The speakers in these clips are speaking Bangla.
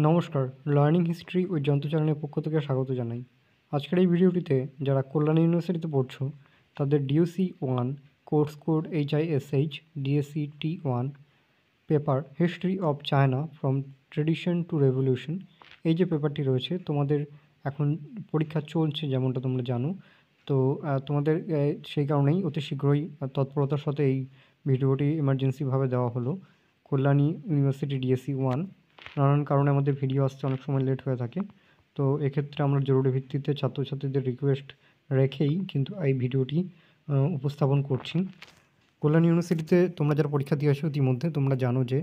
নমস্কার, লার্নিং হিস্ট্রি উইথ যন্ত্র চ্যানেলের পক্ষ থেকে স্বাগত জানাই। আজকের এই ভিডিওটিতে যারা কল্যাণ ইউনিভার্সিটিতে পড়ছো তাদের DOC 1 course code HISH DSC T1 paper history of China from tradition to revolution, এই যে পেপারটি রয়েছে তোমাদের এখন পরীক্ষা চলছে যেমনটা তোমরা জানো। তো তোমাদের সেই কারণেই অতি শীঘ্রই তৎপরতার সাথে এই ভিডিওটি এমার্জেন্সিভাবে দেওয়া হলো। কল্যাণী ইউনিভার্সিটি ডিএসসি 1 নানান কারণে আমাদের ভিডিও আসতে অনেক সময় লেট হয়ে থাকে। তো এক্ষেত্রে আমরা জরুরি ভিত্তিতে ছাত্রছাত্রীদের রিকোয়েস্ট রেখেই কিন্তু এই ভিডিওটি উপস্থাপন করছি। কল্যাণ ইউনিভার্সিটিতে তোমরা যারা পরীক্ষা দিয়ে আসো ইতিমধ্যে তোমরা জানো যে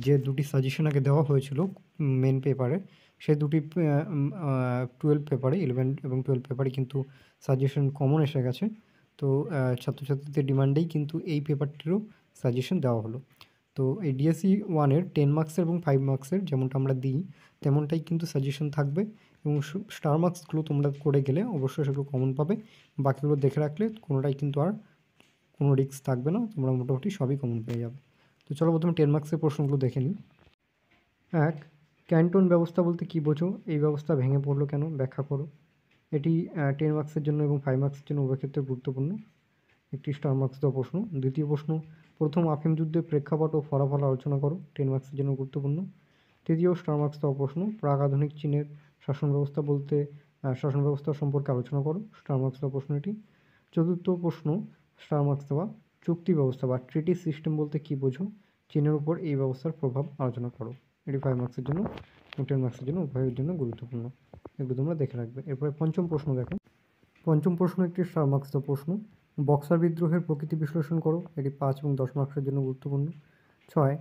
যে দুটি সাজেশন আগে দেওয়া হয়েছিল মেন পেপারে, সেই দুটি 12 পেপারে 11 এবং 12 পেপারে কিন্তু সাজেশন কমন এসে গেছে। তো ছাত্রছাত্রীদের ডিমান্ডেই কিন্তু এই পেপারটিরও সাজেশন দেওয়া হলো। তো এই ডিএসসি 1-এর 10 মার্কসের এবং 5 মার্কসের যেমনটা আমরা দিই তেমনটাই কিন্তু সাজেশন থাকবে, এবং স্টার মার্কসগুলো তোমরা করে গেলে অবশ্যই সেগুলো কমন পাবে। বাকিগুলো দেখে রাখলে কোনোটাই কিন্তু আর কোনো রিস্ক থাকবে না, তোমরা মোটামুটি সবই কমন পেয়ে যাবে। তো চলো প্রথমে 10 মার্কসের প্রশ্নগুলো দেখে নিই। 1. ক্যান্টন ব্যবস্থা বলতে কী বোঝো? এই ব্যবস্থা ভেঙে পড়লো কেন? ব্যাখ্যা করো। এটি 10 মার্কসের জন্য এবং 5 মার্কসের জন্য উভয় ক্ষেত্রে গুরুত্বপূর্ণ একটি স্টার মার্কস দেওয়া প্রশ্ন। দ্বিতীয় প্রশ্ন, প্রথম আফিম যুদ্ধের প্রেক্ষাপট ও ফলাফল আলোচনা করো। 10 মার্কসের জন্য গুরুত্বপূর্ণ। তৃতীয় স্টার মার্কস দেওয়া প্রশ্ন, প্রাক আধুনিক চীনের শাসন ব্যবস্থা বলতে শাসন ব্যবস্থা সম্পর্কে আলোচনা করো। স্টার মার্কস দেওয়া প্রশ্ন এটি। চতুর্থ প্রশ্ন, স্টার মার্কস দেওয়া, চুক্তি ব্যবস্থা বা ট্রিটি সিস্টেম বলতে কী বোঝো? চীনের উপর এই ব্যবস্থার প্রভাব আলোচনা করো। এটি 5 মার্কসের জন্য এবং 10 মার্কসের জন্য উভয়ের জন্য গুরুত্বপূর্ণ, এগুলো তোমরা দেখে রাখবে। এরপরে পঞ্চম প্রশ্ন দেখো। পঞ্চম প্রশ্ন একটি স্টার মার্কস দেওয়া প্রশ্ন, বক্সার বিদ্রোহের প্রকৃতি বিশ্লেষণ করো। এটি 5 এবং 10 মার্কসের জন্য গুরুত্বপূর্ণ। 6.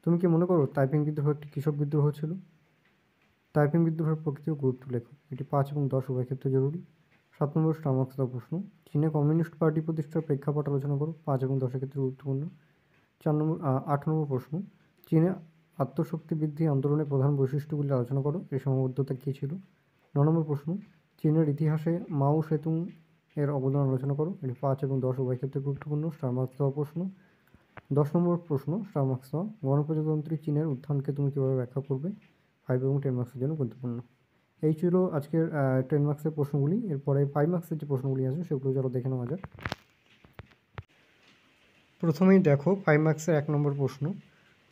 তুমি কি মনে করো তাইপিং বিদ্রোহ একটি কৃষক বিদ্রোহ ছিল? তাইপিং বিদ্রোহের প্রকৃতি ও গুরুত্ব লেখো। এটি 5 এবং 10 উভয় ক্ষেত্রে জরুরি। 7 নম্বর স্টার মার্কস দেওয়া প্রশ্ন, চীনে কমিউনিস্ট পার্টি প্রতিষ্ঠার প্রেক্ষাপট আলোচনা করো। 5 এবং 10 ক্ষেত্রে গুরুত্বপূর্ণ। 8 নম্বর প্রশ্ন, চীনে আত্মশক্তি বৃদ্ধি আন্দোলনের প্রধান বৈশিষ্ট্যগুলি আলোচনা করো। এর সীমাবদ্ধতা কী ছিল? 9 নম্বর প্রশ্ন, চীনের ইতিহাসে মাও সেতুং এর অবদান আলোচনা করো। এটি 5 এবং 10 উভয় ক্ষেত্রে গুরুত্বপূর্ণ। স্টার মার্কস দেওয়া প্রশ্ন। 10 নম্বর প্রশ্ন, স্টার মার্কস দেওয়া, গণপ্রজাতন্ত্রী চীনের উত্থানকে তুমি কীভাবে ব্যাখ্যা করবে? 5 এবং 10 মার্কসের জন্য গুরুত্বপূর্ণ। এই ছিল আজকের 10 মার্কসের প্রশ্নগুলি। এরপরে 5 মার্কসের যে প্রশ্নগুলি আছে সেগুলো চলো দেখে নেওয়া যাক। প্রথমেই দেখো 5 মার্কসের 1 নম্বর প্রশ্ন,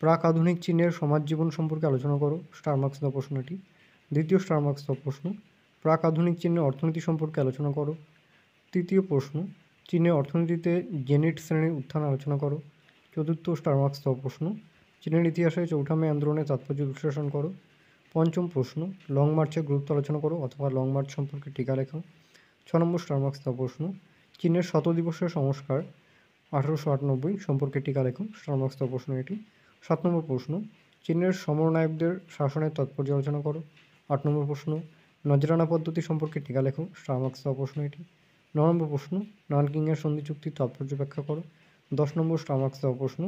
প্রাক আধুনিক চীনের সমাজ জীবন সম্পর্কে আলোচনা করো। স্টার মার্কস দেওয়া প্রশ্নটি। দ্বিতীয় স্টার মার্কস দেওয়া প্রশ্ন, প্রাক আধুনিক চীনের অর্থনীতি সম্পর্কে আলোচনা করো। তৃতীয় প্রশ্ন, চীনের অর্থনীতিতে জেনিট শ্রেণীর উত্থান আলোচনা করো। চতুর্থ স্টার মার্কস দেওয়া প্রশ্ন, চীনের ইতিহাসে চৌঠা মে আন্দোলনের তাৎপর্য বিশ্লেষণ করো। পঞ্চম প্রশ্ন, লং মার্চের গুরুত্ব আলোচনা করো অথবা লং মার্চ সম্পর্কে টিকা লেখো। 6 নম্বর স্টার মার্কস দেওয়া প্রশ্ন, চীনের 100 দিবসের সংস্কার 1898 সম্পর্কে টিকা লেখো। স্টার মার্কস দেওয়া প্রশ্ন এটি। 7 নম্বর প্রশ্ন, চীনের সমরনায়কদের শাসনের তাৎপর্য আলোচনা করো। 8 নম্বর প্রশ্ন, নজরানা পদ্ধতি সম্পর্কে টিকা লেখো। স্টার মার্কস দেওয়া প্রশ্ন এটি। 9 নম্বর প্রশ্ন, নানকিংয়ের সন্ধি চুক্তির তাৎপর্য ব্যাখ্যা করো। 10 নম্বর স্টার মার্কস দেওয়া প্রশ্ন,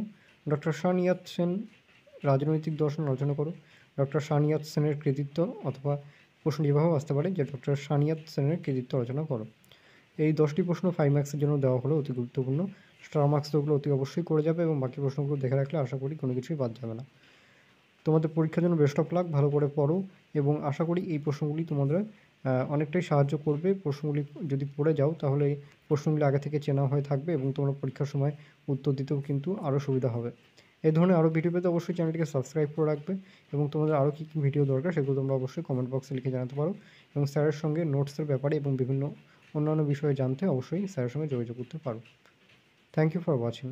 ডক্টর শান ইয়াত সেন রাজনৈতিক দর্শন আলোচনা করো। ডক্টর শান ইয়াত সেনের কৃতিত্ব, অথবা প্রশ্ন এভাবেও আসতে পারে যে ডক্টর শান ইয়াত সেনের কৃতিত্ব আলোচনা করো। এই 10টি প্রশ্ন 5 মার্কসের জন্য দেওয়া হলো, অতি গুরুত্বপূর্ণ। স্টার মার্কস তো ওগুলো অতি অবশ্যই করে যাবে এবং বাকি প্রশ্নগুলো দেখে রাখলে আশা করি কোনো কিছুই বাদ যাবে না। তোমাদের পরীক্ষার জন্য বেস্ট অফ লাক, ভালো করে পড়ো এবং আশা করি এই প্রশ্নগুলি তোমাদের অনেকটাই সাহায্য করবে। প্রশ্নগুলি যদি পড়ে যাও তাহলে প্রশ্নগুলি আগে থেকে চেনা হয়ে থাকবে এবং তোমরা পরীক্ষার সময় উত্তর দিতেও কিন্তু আরও সুবিধা হবে। এই ধরনের আরও ভিডিও পেতে অবশ্যই চ্যানেলটিকে সাবস্ক্রাইব করে রাখবে এবং তোমাদের আরও কী কী ভিডিও দরকার সেগুলো তোমরা অবশ্যই কমেন্ট বক্সে লিখে জানাতে পারো এবং স্যারের সঙ্গে নোটসের ব্যাপারে এবং বিভিন্ন অন্যান্য বিষয়ে জানতে অবশ্যই স্যারের সঙ্গে যোগাযোগ করতে পারো। Thank you for watching.